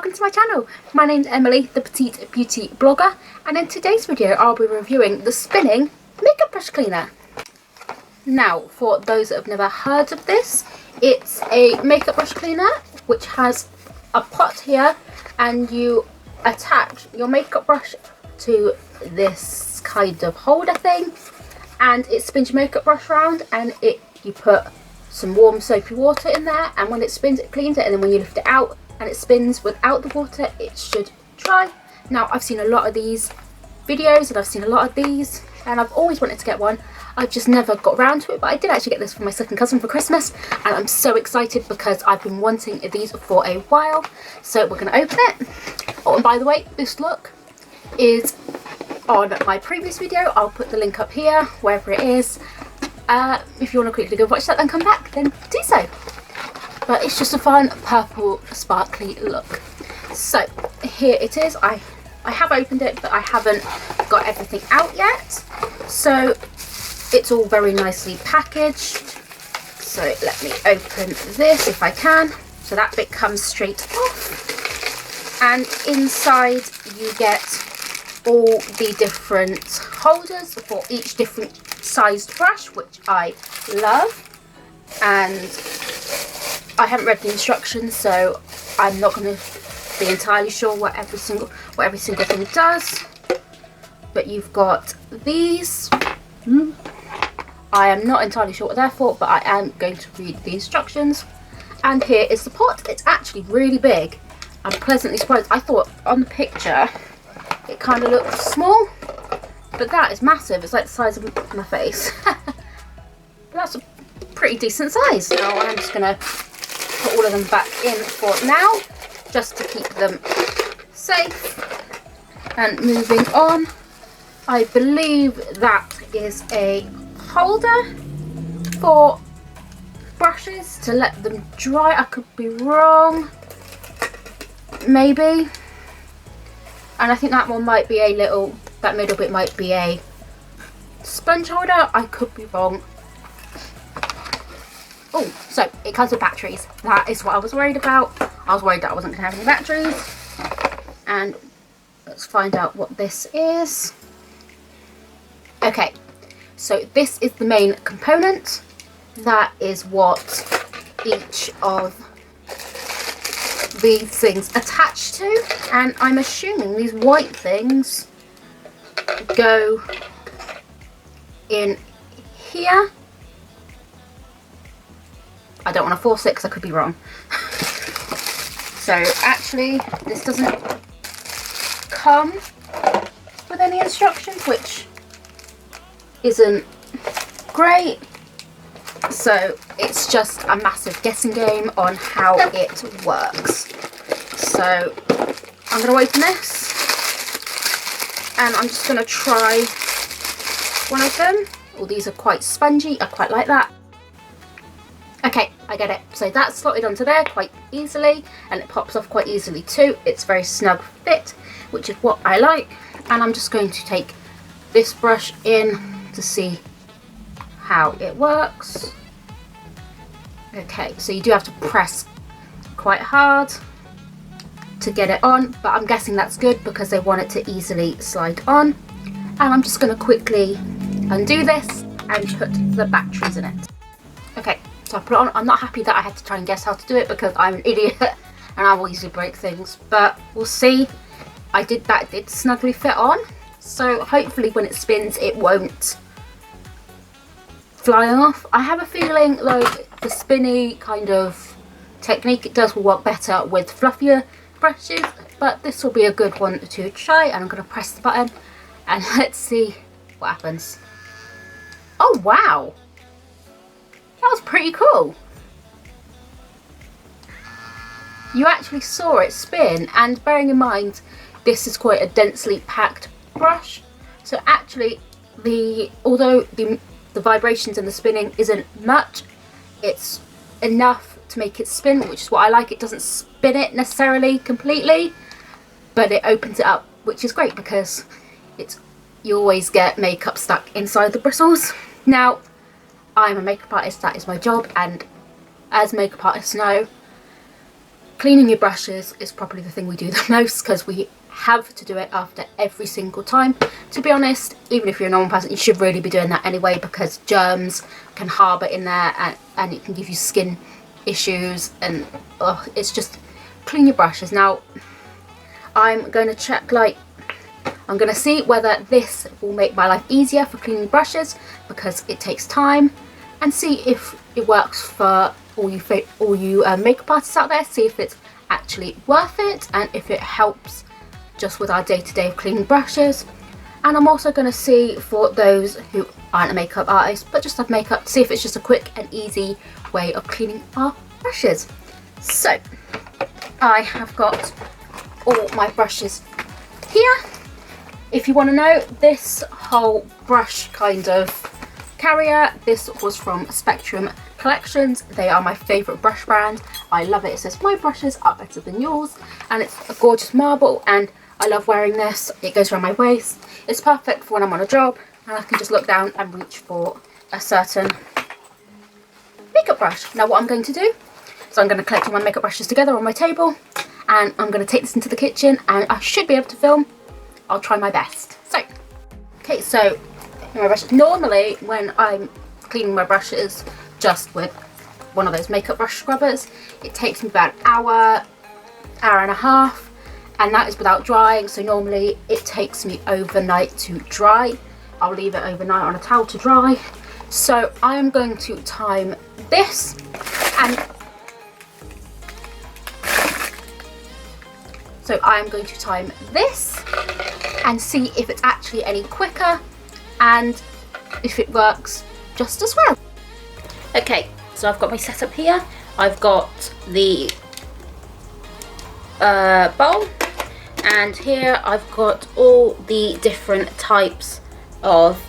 welcome to my channel. My name's Emily, the Petite Beauty blogger, and in today's video I'll be reviewing the spinning makeup brush cleaner. Now, for those that have never heard of this, it's a makeup brush cleaner which has a pot here, and you attach your makeup brush to this kind of holder thing, and it spins your makeup brush around, and you put some warm soapy water in there, and when it spins it cleans it, and then when you lift it out and it spins without the water, it should dry. Now, I've seen a lot of these videos and I've seen a lot of these, and I've always wanted to get one. I've just never got around to it, but I did actually get this for my second cousin for Christmas, and I'm so excited because I've been wanting these for a while. So we're going to open it. Oh, and by the way, this look is on my previous video. I'll put the link up here, wherever it is. If you want to quickly go watch that and come back, then do so. But it's just a fun purple sparkly look. So here it is. I have opened it, but I haven't got everything out yet. So it's all very nicely packaged. So let me open this if I can. So that bit comes straight off. And inside you get all the different holders for each different sized brush, which I love. And I haven't read the instructions, so I'm not going to be entirely sure what every single thing does. But you've got these. I am not entirely sure what they're for, but I am going to read the instructions. And here is the pot. It's actually really big. I'm pleasantly surprised. I thought on the picture it kind of looked small, but that is massive. It's like the size of my face. But that's a pretty decent size. Now I'm just going to put all of them back in for now, just to keep them safe. And moving on, I believe that is a holder for brushes to let them dry. I could be wrong, maybe. And I think that one might be a little, that middle bit might be a sponge holder. I could be wrong. Oh, so it comes with batteries. That is what I was worried about. I was worried that I wasn't going to have any batteries. And let's find out what this is. Okay, so this is the main component. That is what each of these things attach to. And I'm assuming these white things go in here. I don't want to force it because I could be wrong. So actually this doesn't come with any instructions, which isn't great. So it's just a massive guessing game on how it works. So I'm going to open this and I'm just going to try one of them. All these are quite spongy. I quite like that. Okay, I get it. So that's slotted onto there quite easily, and it pops off quite easily too. It's very snug fit, which is what I like. And I'm just going to take this brush in to see how it works. Okay, so you do have to press quite hard to get it on, but I'm guessing that's good because they want it to easily slide on. And I'm just going to quickly undo this and put the batteries in it. Okay. So I put it on. I'm not happy that I had to try and guess how to do it because I'm an idiot and I will easily break things, but we'll see. That did snugly fit on, so hopefully when it spins it won't fly off. I have a feeling though the spinny kind of technique, it does work better with fluffier brushes, but this will be a good one to try. And I'm going to press the button and let's see what happens. Oh wow! That was pretty cool. You actually saw it spin, and bearing in mind this is quite a densely packed brush, so actually although the vibrations and the spinning isn't much, it's enough to make it spin, which is what I like. It doesn't spin it necessarily completely, but it opens it up, which is great because you always get makeup stuck inside the bristles. Now, I'm a makeup artist, that is my job, and as makeup artists know, cleaning your brushes is probably the thing we do the most, because we have to do it after every single time. To be honest, even if you're a normal person, you should really be doing that anyway, because germs can harbour in there and it can give you skin issues, and it's just clean your brushes. Now I'm going to check, like, I'm going to see whether this will make my life easier for cleaning brushes, because it takes time, and see if it works for all you makeup artists out there. See if it's actually worth it, and if it helps just with our day-to-day of cleaning brushes. And I'm also going to see for those who aren't a makeup artist but just have makeup, see if it's just a quick and easy way of cleaning our brushes. So I have got all my brushes here. If you want to know, this whole brush kind of carrier, this was from Spectrum Collections. They are my favourite brush brand. I love it. It says my brushes are better than yours, and it's a gorgeous marble, and I love wearing this. It goes around my waist. It's perfect for when I'm on a job and I can just look down and reach for a certain makeup brush. Now what I'm going to do is I'm going to collect all my makeup brushes together on my table, and I'm going to take this into the kitchen, and I should be able to film. I'll try my best. So, okay, so my brushes. Normally when I'm cleaning my brushes just with one of those makeup brush scrubbers, it takes me about an hour and a half, and that is without drying. So normally it takes me overnight to dry. I'll leave it overnight on a towel to dry. So I am going to time this, and so I am going to time this and see if it's actually any quicker and if it works just as well. Okay, so I've got my setup here. I've got the bowl, and here I've got all the different types of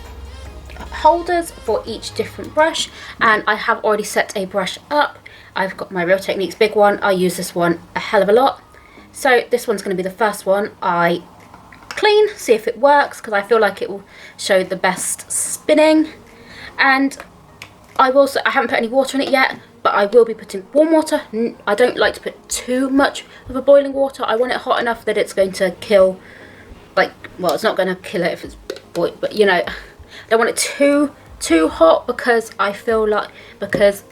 holders for each different brush, and I have already set a brush up. I've got my Real Techniques big one. I use this one a hell of a lot. So this one's going to be the first one I clean, see if it works, because I feel like it will show the best spinning. And I haven't put any water in it yet, but I will be putting warm water. I don't like to put too much of a boiling water. I want it hot enough that it's going to kill, like, well, it's not going to kill it if it's boiled, but you know, I don't want it too hot, because I feel like, because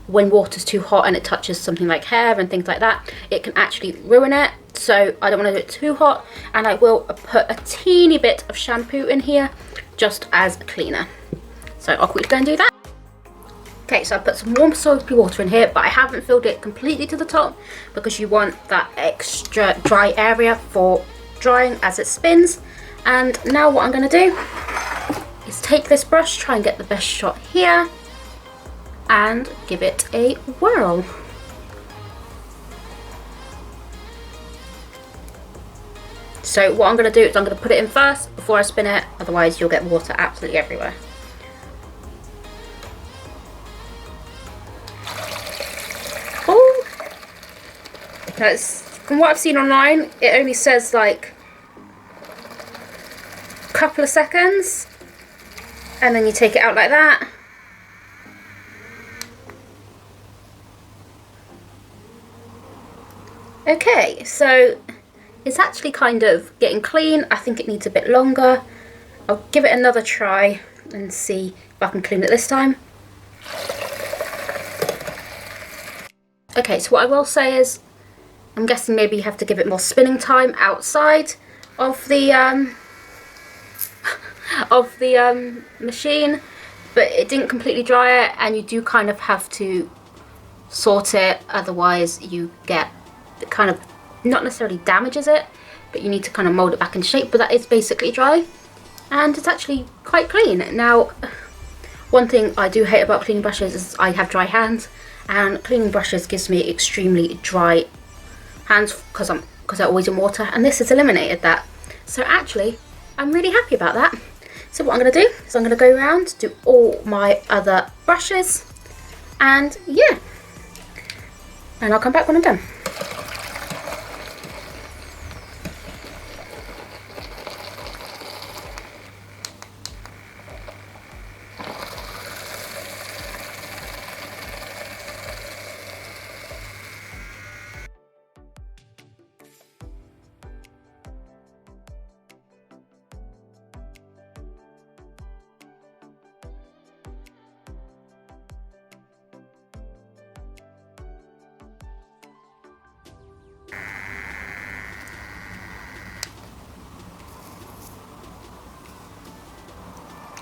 when water's too hot and it touches something like hair and things like that, it can actually ruin it. So I don't want to do it too hot, and I will put a teeny bit of shampoo in here just as a cleaner. So I'll quickly go and do that. Okay, so I put some warm soapy water in here, but I haven't filled it completely to the top, because you want that extra dry area for drying as it spins. And now what I'm going to do is take this brush, try and get the best shot here, and give it a whirl. So what I'm going to do is I'm going to put it in first before I spin it, otherwise you'll get water absolutely everywhere. Oh, because from what I've seen online, it only says like a couple of seconds, and then you take it out like that. Okay, so it's actually kind of getting clean. I think it needs a bit longer. I'll give it another try and see if I can clean it this time. Okay, so what I will say is, I'm guessing maybe you have to give it more spinning time outside of the machine, but it didn't completely dry it, and you do kind of have to sort it, otherwise you get, it kind of not necessarily damages it, but you need to kind of mold it back into shape. But that is basically dry, and it's actually quite clean. Now, one thing I do hate about cleaning brushes is I have dry hands, and cleaning brushes gives me extremely dry hands because they're always in water, and this has eliminated that. So actually I'm really happy about that. So what I'm going to do is I'm going to go around, do all my other brushes, and yeah, and I'll come back when I'm done.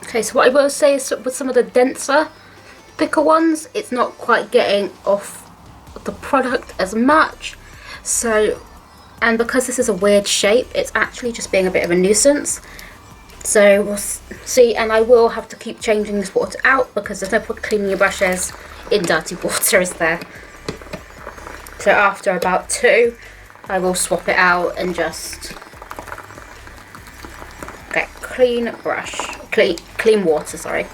Okay, so what I will say is with some of the denser, thicker ones, it's not quite getting off the product as much. So, and because this is a weird shape, it's actually just being a bit of a nuisance. So we'll see, and I will have to keep changing this water out because there's no point cleaning your brushes in dirty water, is there? So after about 2, I will swap it out and just get clean brush, clean water, sorry.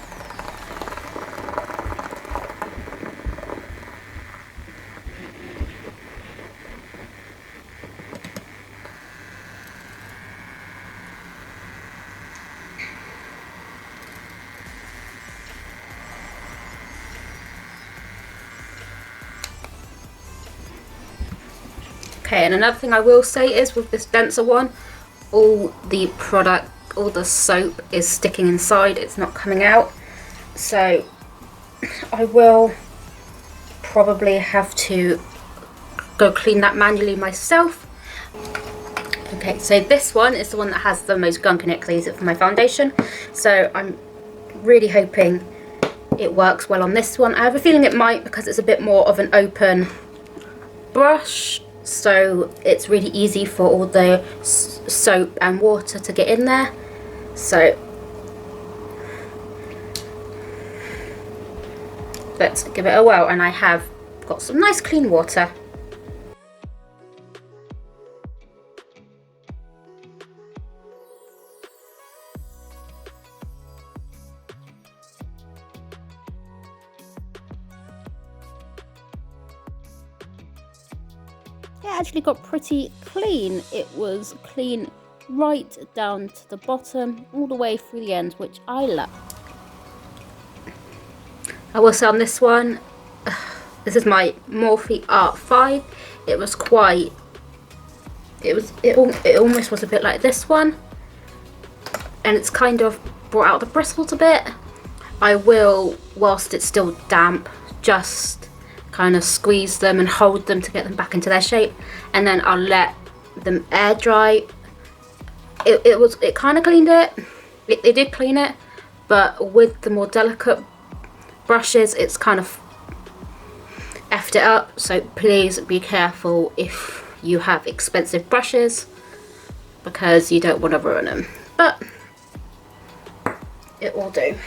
Okay, and another thing I will say is with this denser one, all the product, all the soap is sticking inside, it's not coming out. So I will probably have to go clean that manually myself. Okay, so this one is the one that has the most gunk in it because I use it for my foundation. So I'm really hoping it works well on this one. I have a feeling it might because it's a bit more of an open brush. So it's really easy for all the soap and water to get in there. So let's give it a whirl, and I have got some nice clean water. It actually got pretty clean. It was clean right down to the bottom, all the way through the end, which I love. I will say on this one, this is my Morphe Art 5. It was quite, it almost was a bit like this one, and it's kind of brought out the bristles a bit. I will, whilst it's still damp, just kind of squeeze them and hold them to get them back into their shape, and then I'll let them air dry. It kind of cleaned it. It did clean it, but with the more delicate brushes, it's kind of effed it up. So please be careful if you have expensive brushes, because you don't want to ruin them. But it will do.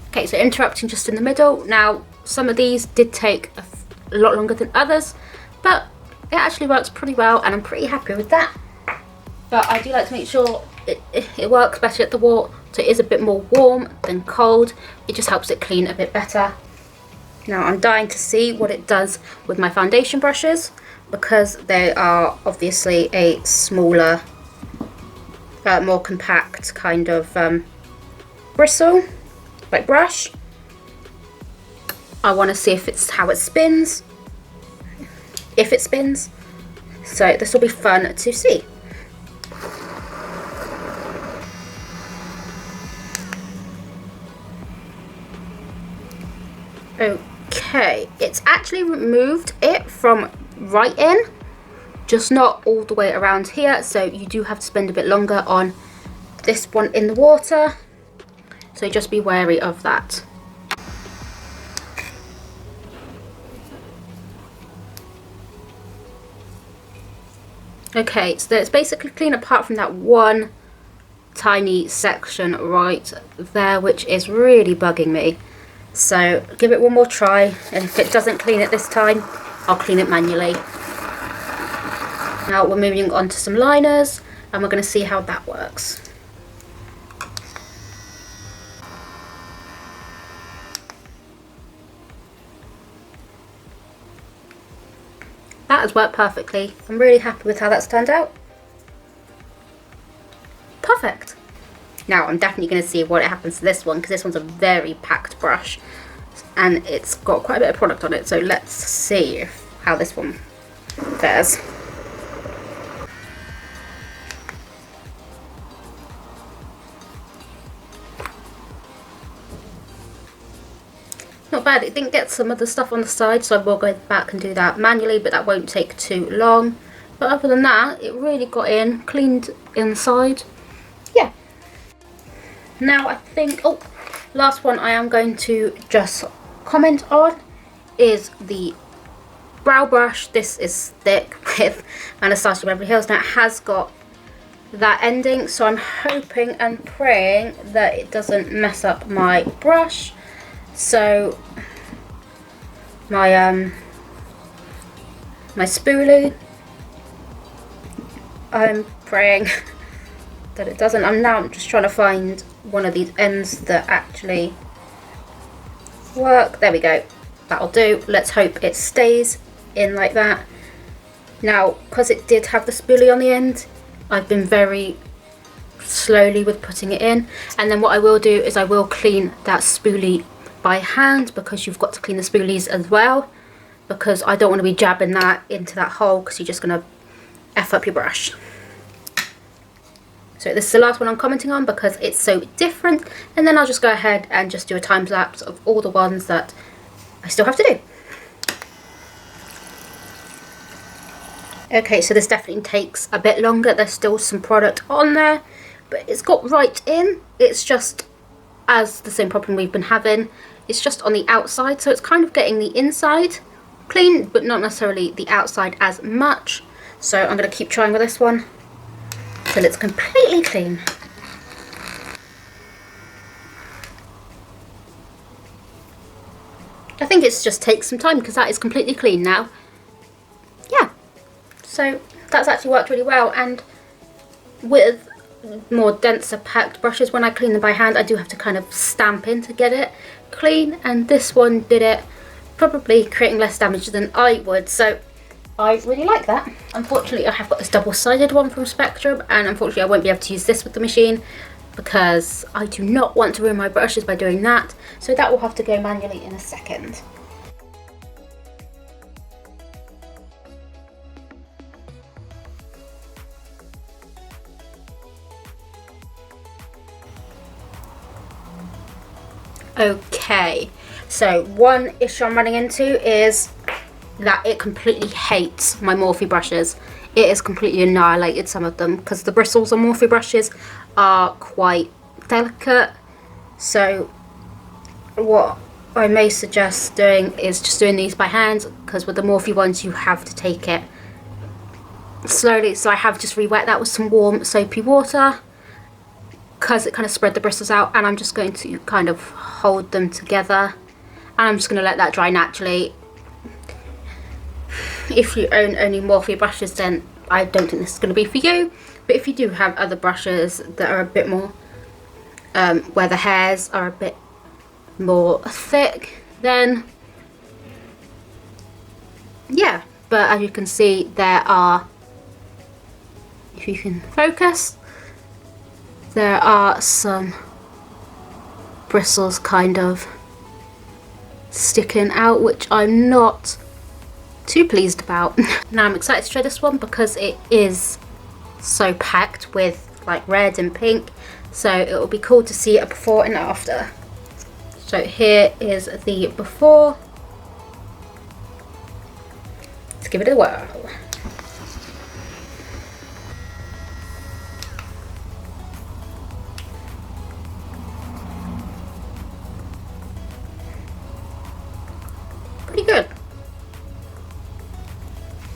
Okay, so interrupting just in the middle. Now, some of these did take a lot longer than others, but it actually works pretty well, and I'm pretty happy with that. But I do like to make sure it works better at the water, so it is a bit more warm than cold. It just helps it clean a bit better. Now, I'm dying to see what it does with my foundation brushes, because they are obviously a smaller, more compact kind of bristle. Like brush. I want to see if it's how it spins, if it spins. So this will be fun to see. Okay, it's actually removed it from right in, just not all the way around here. So you do have to spend a bit longer on this one in the water. So just be wary of that. Okay, so it's basically clean apart from that one tiny section right there, which is really bugging me. So give it one more try, and if it doesn't clean it this time, I'll clean it manually. Now we're moving on to some liners, and we're going to see how that works. That has worked perfectly. I'm really happy with how that's turned out. Perfect. Now I'm definitely going to see what happens to this one, because this one's a very packed brush and it's got quite a bit of product on it. So let's see how this one fares. Not bad. It didn't get some of the stuff on the side, so I will go back and do that manually, but that won't take too long. But other than that, it really got in, cleaned inside. Yeah. Now I think, oh, last one I am going to just comment on is the brow brush. This is thick with Anastasia Beverly Hills. Now it has got that ending, so I'm hoping and praying that it doesn't mess up my brush. So my spoolie, I'm praying that it doesn't. I'm just trying to find one of these ends that actually work. There we go, that'll do. Let's hope it stays in like that. Now, because it did have the spoolie on the end, I've been very slowly with putting it in, and then what I will do is I will clean that spoolie by hand, because you've got to clean the spoolies as well, because I don't want to be jabbing that into that hole, because you're just going to F up your brush. So this is the last one I'm commenting on because it's so different, and then I'll just go ahead and just do a time lapse of all the ones that I still have to do. Okay, so this definitely takes a bit longer. There's still some product on there, but it's got right in. It's just as the same problem we've been having. It's just on the outside, so it's kind of getting the inside clean, but not necessarily the outside as much. So I'm going to keep trying with this one till it's completely clean. I think it's just takes some time because that is completely clean now. Yeah. So that's actually worked really well, and with more denser packed brushes, when I clean them by hand I do have to kind of stamp in to get it clean, and this one did it, probably creating less damage than I would, so I really like that. Unfortunately I have got this double-sided one from Spectrum, and unfortunately I won't be able to use this with the machine because I do not want to ruin my brushes by doing that, so that will have to go manually in a second. Okay, so one issue I'm running into is that it completely hates my Morphe brushes. It has completely annihilated some of them because the bristles on Morphe brushes are quite delicate. So what I may suggest doing is just doing these by hand, because with the Morphe ones you have to take it slowly. So I have just re-wet that with some warm soapy water, because it kind of spread the bristles out, and I'm just going to kind of hold them together, and I'm just going to let that dry naturally. If you own only Morphe brushes, then I don't think this is going to be for you, but if you do have other brushes that are a bit more where the hairs are a bit more thick, then yeah. But as you can see, there are, if you can focus, there are some bristles kind of sticking out, which I'm not too pleased about. Now I'm excited to try this one because it is so packed with like red and pink, so it will be cool to see a before and after. So here is the before. Let's give it a whirl. Pretty good.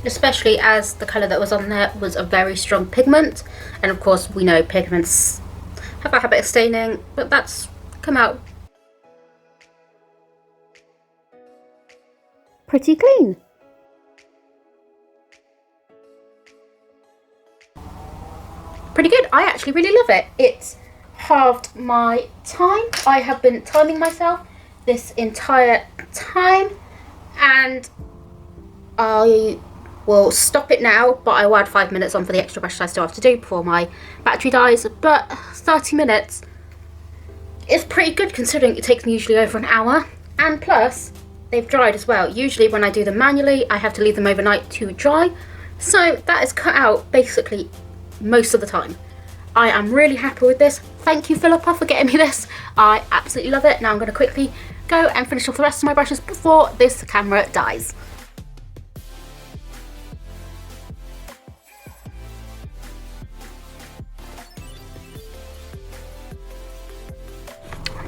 Especially as the colour that was on there was a very strong pigment, and of course we know pigments have a habit of staining, but that's come out pretty clean. Pretty good. I actually really love it. It's halved my time. I have been timing myself this entire time, and I will stop it now, but I will add 5 minutes on for the extra brushes I still have to do before my battery dies. But 30 minutes is pretty good considering it takes me usually over an hour, and plus they've dried as well. Usually when I do them manually I have to leave them overnight to dry, so that is cut out basically most of the time. I am really happy with this. Thank you, Philippa, for getting me this. I absolutely love it. Now I'm going to quickly go and finish off the rest of my brushes before this camera dies.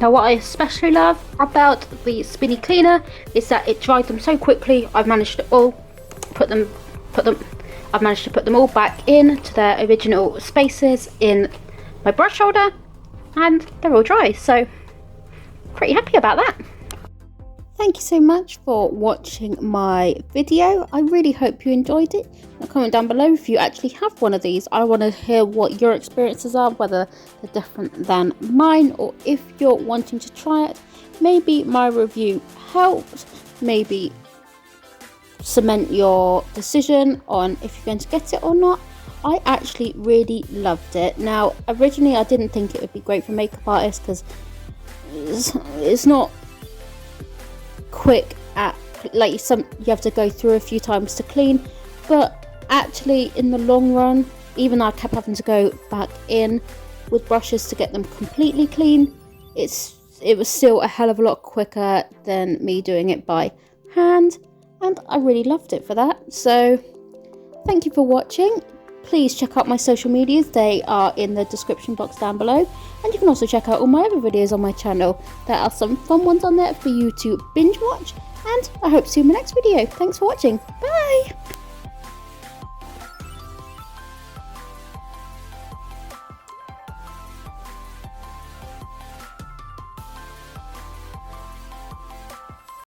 Now what I especially love about the spinny cleaner is that it dried them so quickly. I've managed to put them all back into their original spaces in my brush holder, and they're all dry, so pretty happy about that. Thank you so much for watching my video. I really hope you enjoyed it. Comment down below if you actually have one of these. I want to hear what your experiences are, whether they're different than mine, or if you're wanting to try it. Maybe my review helped, maybe cement your decision on if you're going to get it or not. I actually really loved it. Now, originally I didn't think it would be great for makeup artists because it's not quick at, like, you have to go through a few times to clean, but actually in the long run, even though I kept having to go back in with brushes to get them completely clean, it was still a hell of a lot quicker than me doing it by hand, and I really loved it for that. So thank you for watching. Please check out my social medias, they are in the description box down below, and you can also check out all my other videos on my channel. There are some fun ones on there for you to binge watch, and I hope to see you in my next video. Thanks for watching, bye!